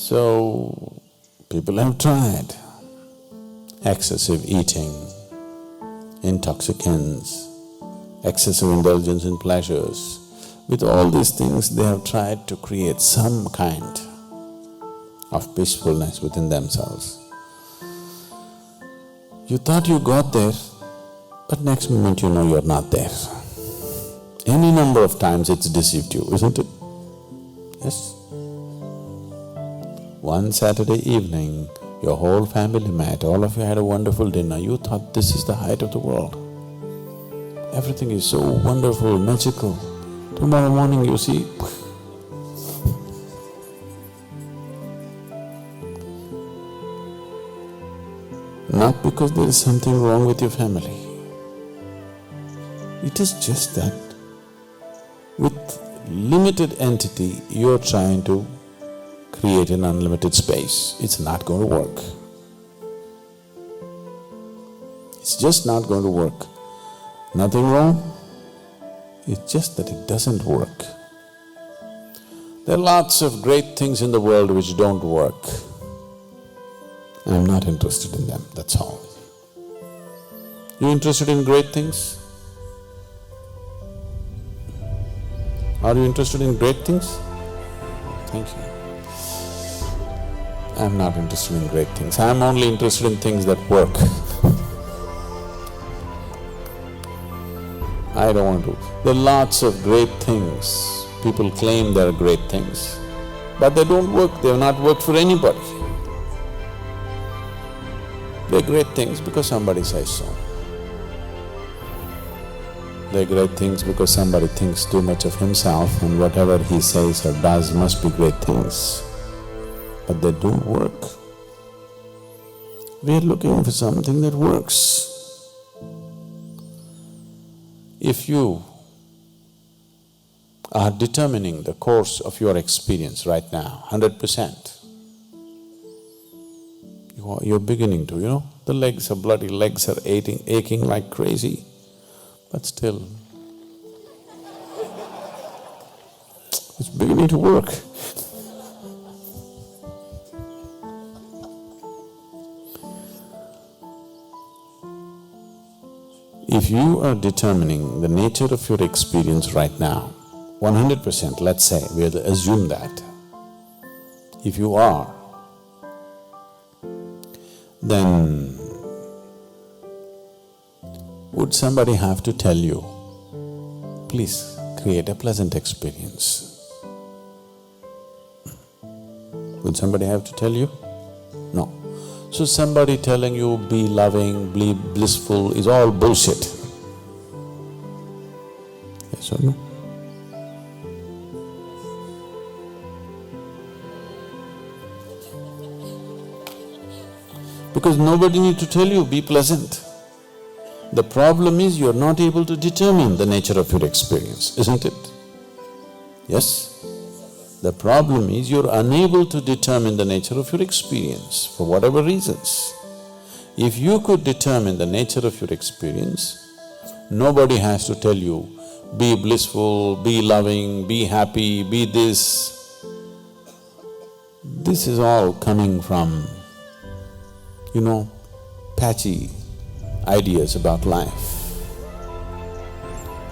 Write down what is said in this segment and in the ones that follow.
So, people have tried excessive eating, intoxicants, excessive indulgence in pleasures. With all these things, they have tried to create some kind of peacefulness within themselves. You thought you got there, but next moment you know you're not there. Any number of times it's deceived you, isn't it? Yes? One Saturday evening, your whole family met, all of you had a wonderful dinner, you thought this is the height of the world. Everything is so wonderful, magical. Tomorrow morning you see, not because there is something wrong with your family. It is just that with limited entity, you're trying to create an unlimited space. It's not going to work. It's just not going to work. Nothing wrong, it's just that it doesn't work. There are lots of great things in the world which don't work. I'm not interested in them, that's all. You interested in great things? Are you interested in great things? Thank you. I'm not interested in great things. I'm only interested in things that work. I don't want to. There are lots of great things. People claim they're great things, but they don't work, they have not worked for anybody. They're great things because somebody says so. They're great things because somebody thinks too much of himself and whatever he says or does must be great things. But they don't work. We're looking for something that works. If you are determining the course of your experience right now, 100%, you're beginning to, the legs are aching like crazy, but still, it's beginning to work. If you are determining the nature of your experience right now, 100%, let's say, we'll assume that. If you are, then would somebody have to tell you, please create a pleasant experience? Would somebody have to tell you? No. So somebody telling you be loving, be blissful is all bullshit. Yes or no? Because nobody needs to tell you be pleasant. The problem is you're not able to determine the nature of your experience, isn't it? Yes? The problem is you're unable to determine the nature of your experience for whatever reasons. If you could determine the nature of your experience, nobody has to tell you, be blissful, be loving, be happy, be this. This is all coming from, patchy ideas about life.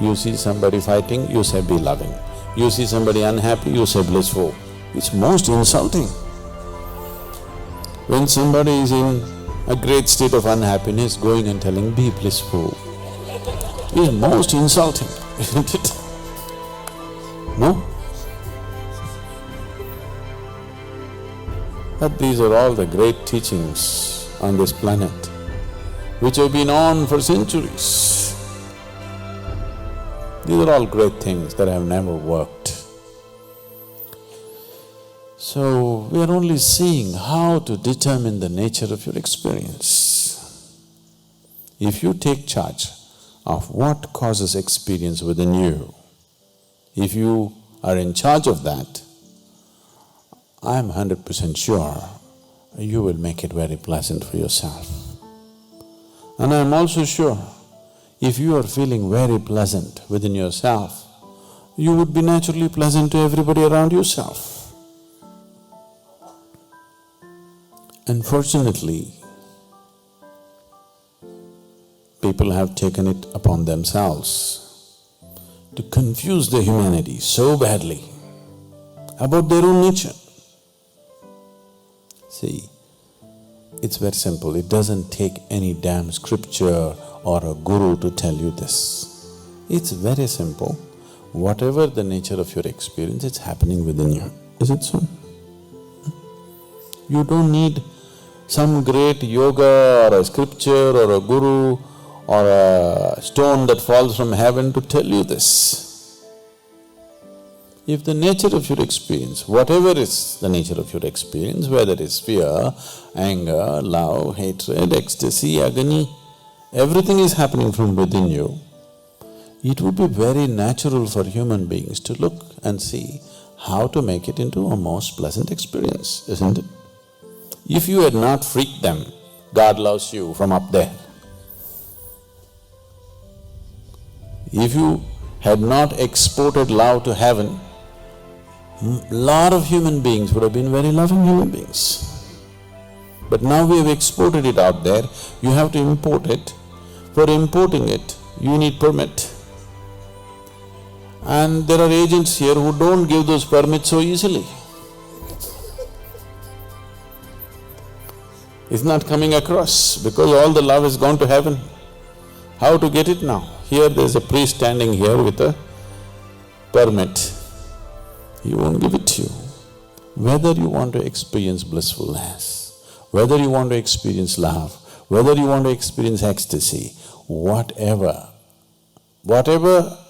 You see somebody fighting, you say be loving. You see somebody unhappy, you say blissful. It's most insulting. When somebody is in a great state of unhappiness, going and telling, be blissful, is most insulting, isn't it? No? But these are all the great teachings on this planet, which have been on for centuries. These are all great things that have never worked. So, we are only seeing how to determine the nature of your experience. If you take charge of what causes experience within you, if you are in charge of that, I'm 100% sure you will make it very pleasant for yourself. And I'm also sure if you are feeling very pleasant within yourself, you would be naturally pleasant to everybody around yourself. Unfortunately, people have taken it upon themselves to confuse the humanity so badly about their own nature. See, it's very simple. It doesn't take any damn scripture or a guru to tell you this. It's very simple. Whatever the nature of your experience, it's happening within you. Is it so? You don't need some great yoga or a scripture or a guru or a stone that falls from heaven to tell you this. If the nature of your experience, whatever is the nature of your experience, whether it is fear, anger, love, hatred, ecstasy, agony, everything is happening from within you, it would be very natural for human beings to look and see how to make it into a most pleasant experience, isn't it? If you had not freaked them, God loves you from up there. If you had not exported love to heaven, lot of human beings would have been very loving human beings. But now we have exported it out there, you have to import it. For importing it, you need permit. And there are agents here who don't give those permits so easily. It's not coming across because all the love has gone to heaven. How to get it now? Here there's a priest standing here with a permit. He won't give it to you. Whether you want to experience blissfulness, whether you want to experience love, whether you want to experience ecstasy, whatever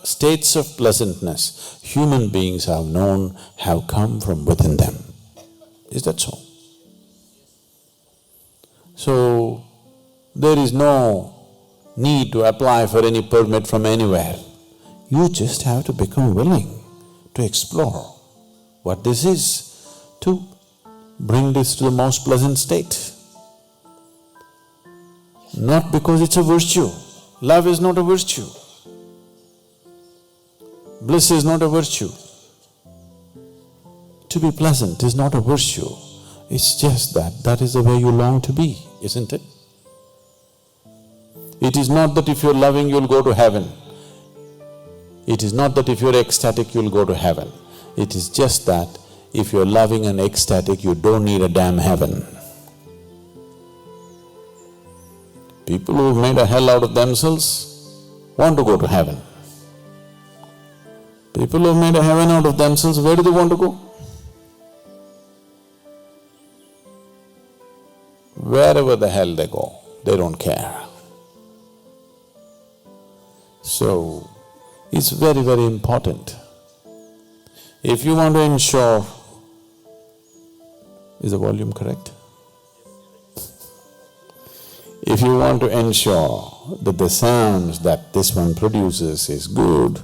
states of pleasantness human beings have known have come from within them. Is that so? So, there is no need to apply for any permit from anywhere. You just have to become willing to explore what this is, to bring this to the most pleasant state. Not because it's a virtue. Love is not a virtue. Bliss is not a virtue. To be pleasant is not a virtue. It's just that is the way you long to be, isn't it? It is not that if you're loving you'll go to heaven. It is not that if you're ecstatic you'll go to heaven. It is just that if you're loving and ecstatic you don't need a damn heaven. People who've made a hell out of themselves want to go to heaven. People who've made a heaven out of themselves, where do they want to go? Wherever the hell they go, they don't care. So, it's very, very important. If you want to ensure… Is the volume correct? If you want to ensure that the sounds that this one produces is good,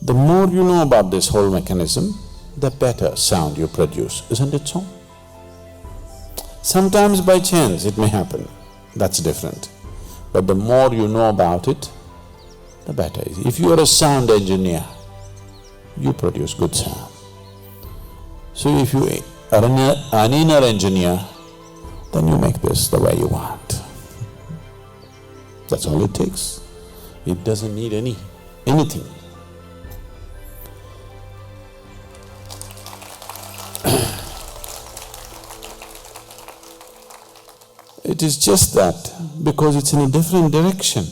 the more you know about this whole mechanism, the better sound you produce, isn't it so? Sometimes by chance it may happen, that's different. But the more you know about it, the better. If you are a sound engineer, you produce good sound. So if you are an inner engineer, then you make this the way you want. That's all it takes. It doesn't need anything. It is just that because it's in a different direction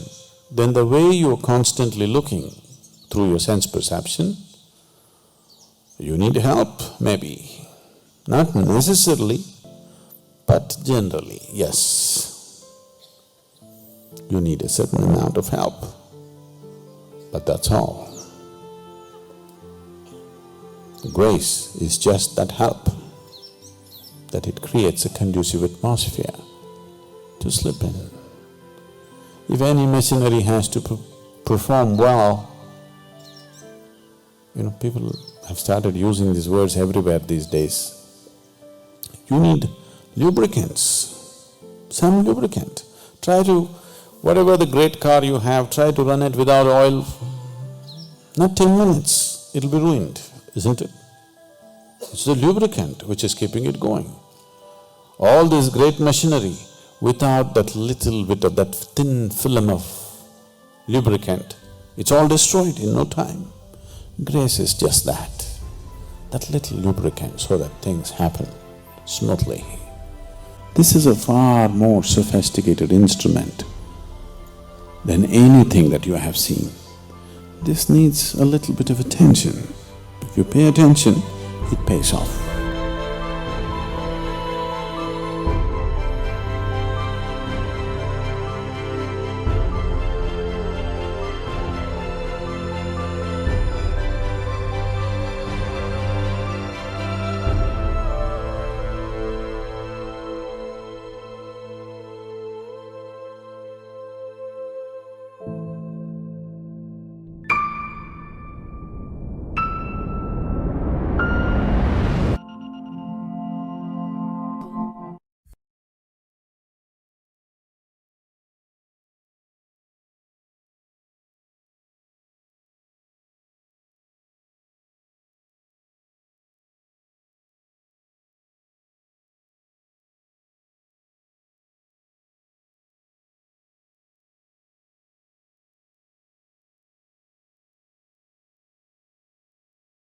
than the way you're constantly looking through your sense perception, you need help, maybe. Not necessarily, but generally, yes. You need a certain amount of help, but that's all. Grace is just that help, that it creates a conducive atmosphere to slip in. If any machinery has to perform well, people have started using these words everywhere these days. You need lubricants, some lubricant. Whatever the great car you have, try to run it without oil. Not 10 minutes, it'll be ruined, isn't it? It's the lubricant which is keeping it going. All this great machinery, without that little bit of that thin film of lubricant, it's all destroyed in no time. Grace is just that little lubricant so that things happen smoothly. This is a far more sophisticated instrument than anything that you have seen. This needs a little bit of attention. If you pay attention, it pays off.